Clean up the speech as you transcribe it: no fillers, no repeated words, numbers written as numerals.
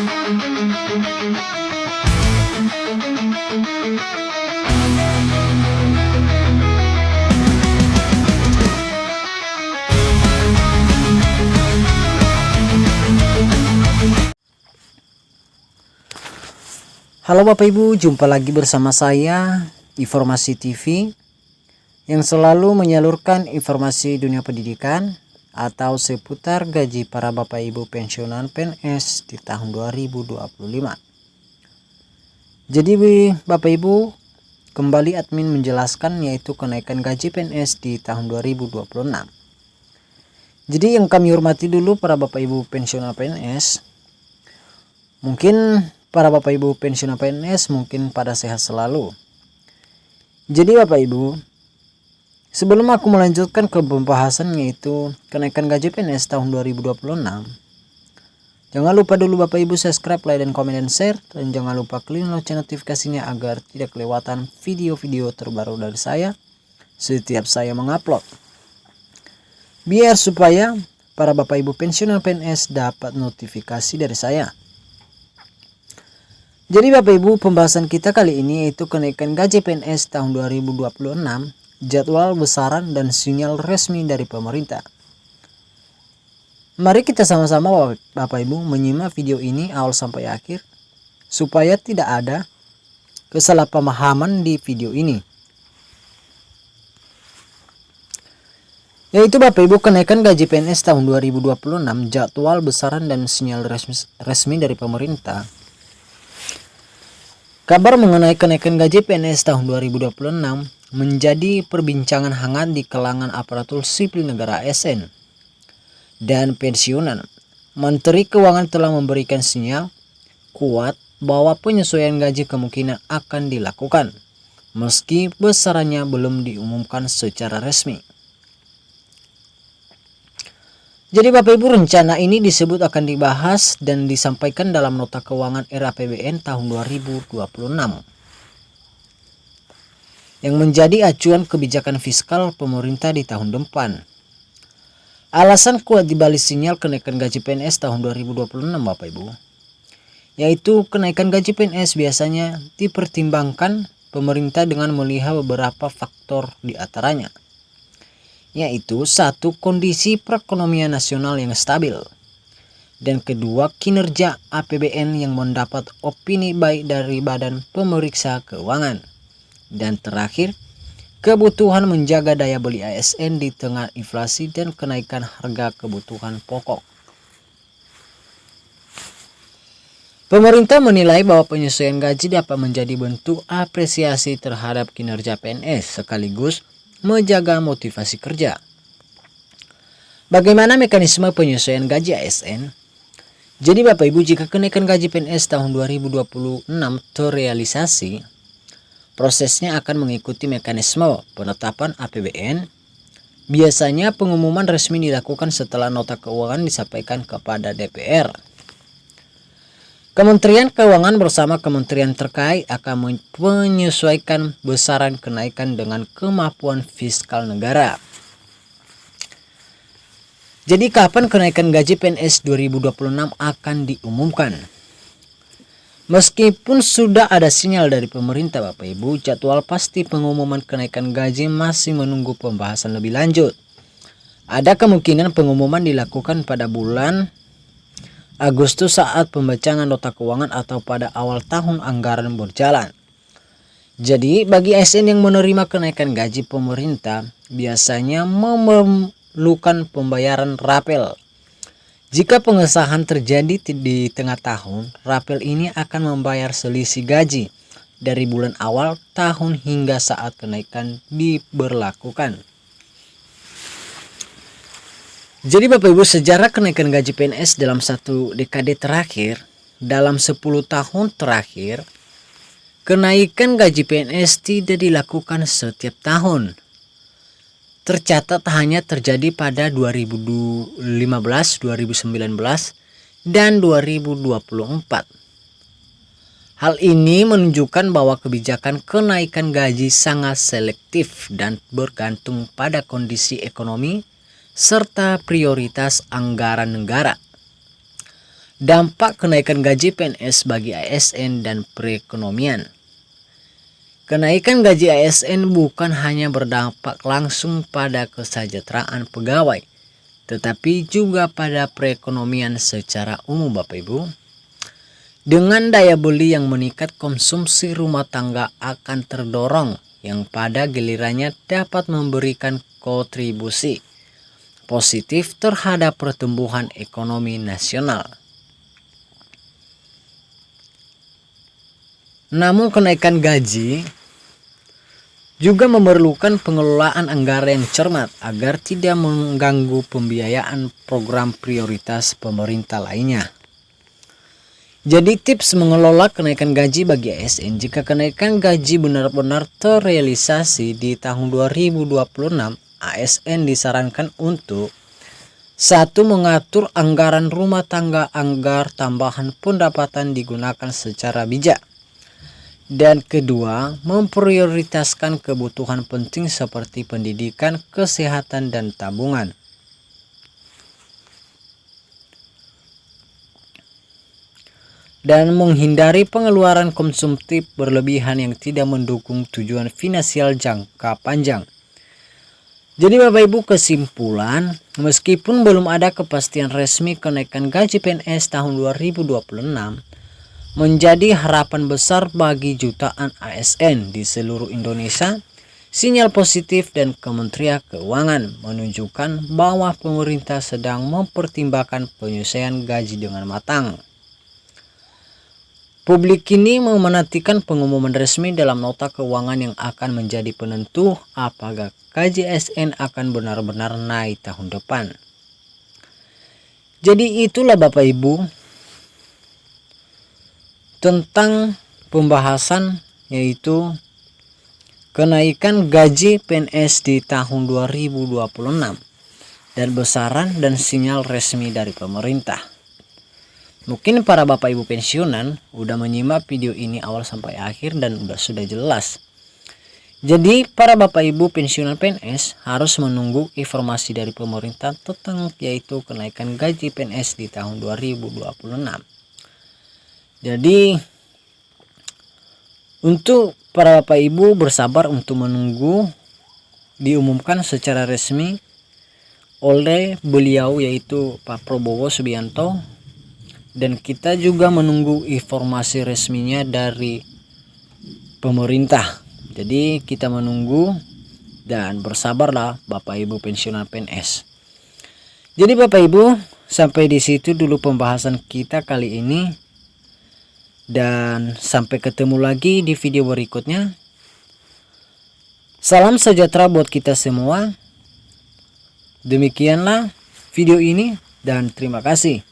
Halo Bapak Ibu, jumpa lagi bersama saya Informasi TV yang selalu menyalurkan informasi dunia pendidikan atau seputar gaji para Bapak Ibu pensiunan PNS di tahun 2025. Jadi Bapak Ibu, kembali admin menjelaskan yaitu kenaikan gaji PNS di tahun 2026. Jadi yang kami hormati dulu para Bapak Ibu pensiunan PNS, mungkin para Bapak Ibu pensiunan PNS mungkin pada sehat selalu. Jadi Bapak Ibu, sebelum aku melanjutkan ke pembahasan yaitu kenaikan gaji PNS tahun 2026, jangan lupa dulu Bapak Ibu subscribe, like, dan komen, dan share. Dan jangan lupa klik lonceng notifikasinya agar tidak kelewatan video-video terbaru dari saya setiap saya mengupload. Biar supaya para Bapak Ibu pensiunan PNS dapat notifikasi dari saya. Jadi Bapak Ibu, pembahasan kita kali ini yaitu kenaikan gaji PNS tahun 2026, jadwal besaran dan sinyal resmi dari pemerintah. Mari kita sama-sama Bapak Ibu menyimak video ini awal sampai akhir supaya tidak ada kesalahpahaman di video ini. Yaitu Bapak Ibu, kenaikan gaji PNS tahun 2026, jadwal besaran dan sinyal resmi dari pemerintah. Kabar mengenai kenaikan gaji PNS tahun 2026 menjadi perbincangan hangat di kalangan aparatur sipil negara ASN dan pensiunan. Menteri Keuangan telah memberikan sinyal kuat bahwa penyesuaian gaji kemungkinan akan dilakukan, meski besarannya belum diumumkan secara resmi. Jadi Bapak Ibu, rencana ini disebut akan dibahas dan disampaikan dalam nota keuangan RAPBN tahun 2026 yang menjadi acuan kebijakan fiskal pemerintah di tahun depan. Alasan kuat dibalik sinyal kenaikan gaji PNS tahun 2026 Bapak Ibu, yaitu kenaikan gaji PNS biasanya dipertimbangkan pemerintah dengan melihat beberapa faktor di antaranya, yaitu satu, kondisi perekonomian nasional yang stabil, dan kedua, kinerja APBN yang mendapat opini baik dari Badan Pemeriksa Keuangan, dan terakhir, kebutuhan menjaga daya beli ASN di tengah inflasi dan kenaikan harga kebutuhan pokok. Pemerintah menilai bahwa penyesuaian gaji dapat menjadi bentuk apresiasi terhadap kinerja PNS sekaligus menjaga motivasi kerja. Bagaimana mekanisme penyesuaian gaji ASN? Jadi Bapak Ibu, jika kenaikan gaji PNS tahun 2026 terrealisasi, prosesnya akan mengikuti mekanisme penetapan APBN. Biasanya pengumuman resmi dilakukan setelah nota keuangan disampaikan kepada DPR. Kementerian Keuangan bersama kementerian terkait akan menyesuaikan besaran kenaikan dengan kemampuan fiskal negara. Jadi kapan kenaikan gaji PNS 2026 akan diumumkan? Meskipun sudah ada sinyal dari pemerintah Bapak Ibu, jadwal pasti pengumuman kenaikan gaji masih menunggu pembahasan lebih lanjut. Ada kemungkinan pengumuman dilakukan pada bulan Agustus saat pembacaan nota keuangan atau pada awal tahun anggaran berjalan. Jadi bagi ASN yang menerima kenaikan gaji pemerintah biasanya memerlukan pembayaran rapel. Jika pengesahan terjadi di tengah tahun, rapel ini akan membayar selisih gaji dari bulan awal tahun hingga saat kenaikan diberlakukan. Jadi Bapak Ibu, sejarah kenaikan gaji PNS dalam satu dekade terakhir, dalam 10 tahun terakhir, kenaikan gaji PNS tidak dilakukan setiap tahun. Tercatat hanya terjadi pada 2015, 2019, dan 2024. Hal ini menunjukkan bahwa kebijakan kenaikan gaji sangat selektif dan bergantung pada kondisi ekonomi serta prioritas anggaran negara. Dampak kenaikan gaji PNS bagi ASN dan perekonomian. Kenaikan gaji ASN bukan hanya berdampak langsung pada kesejahteraan pegawai, tetapi juga pada perekonomian secara umum, Bapak Ibu. Dengan daya beli yang meningkat, konsumsi rumah tangga akan terdorong, yang pada gilirannya dapat memberikan kontribusi positif terhadap pertumbuhan ekonomi nasional. Namun kenaikan gaji juga memerlukan pengelolaan anggaran yang cermat agar tidak mengganggu pembiayaan program prioritas pemerintah lainnya. Jadi tips mengelola kenaikan gaji bagi ASN, jika kenaikan gaji benar-benar terrealisasi di tahun 2026, ASN disarankan untuk 1. Mengatur anggaran rumah tangga agar tambahan pendapatan digunakan secara bijak. Dan kedua, memprioritaskan kebutuhan penting seperti pendidikan, kesehatan, dan tabungan. Dan menghindari pengeluaran konsumtif berlebihan yang tidak mendukung tujuan finansial jangka panjang. Jadi Bapak Ibu, kesimpulan, meskipun belum ada kepastian resmi kenaikan gaji PNS tahun 2026, menjadi harapan besar bagi jutaan ASN di seluruh Indonesia. Sinyal positif dan Kementerian Keuangan menunjukkan bahwa pemerintah sedang mempertimbangkan penyesuaian gaji dengan matang. Publik kini menantikan pengumuman resmi dalam nota keuangan yang akan menjadi penentu apakah gaji ASN akan benar-benar naik tahun depan. Jadi itulah Bapak Ibu tentang pembahasan yaitu kenaikan gaji PNS di tahun 2026 dan besaran dan sinyal resmi dari pemerintah. Mungkin para Bapak Ibu pensiunan udah menyimak video ini awal sampai akhir dan sudah jelas. Jadi para Bapak Ibu pensiunan PNS harus menunggu informasi dari pemerintah tentang yaitu kenaikan gaji PNS di tahun 2026. Jadi untuk para Bapak Ibu bersabar untuk menunggu diumumkan secara resmi oleh beliau yaitu Pak Prabowo Subianto. Dan kita juga menunggu informasi resminya dari pemerintah. Jadi kita menunggu dan bersabarlah Bapak Ibu pensiunan PNS. Jadi Bapak Ibu, sampai di situ dulu pembahasan kita kali ini. Dan sampai ketemu lagi di video berikutnya. Salam sejahtera buat kita semua. Demikianlah video ini dan terima kasih.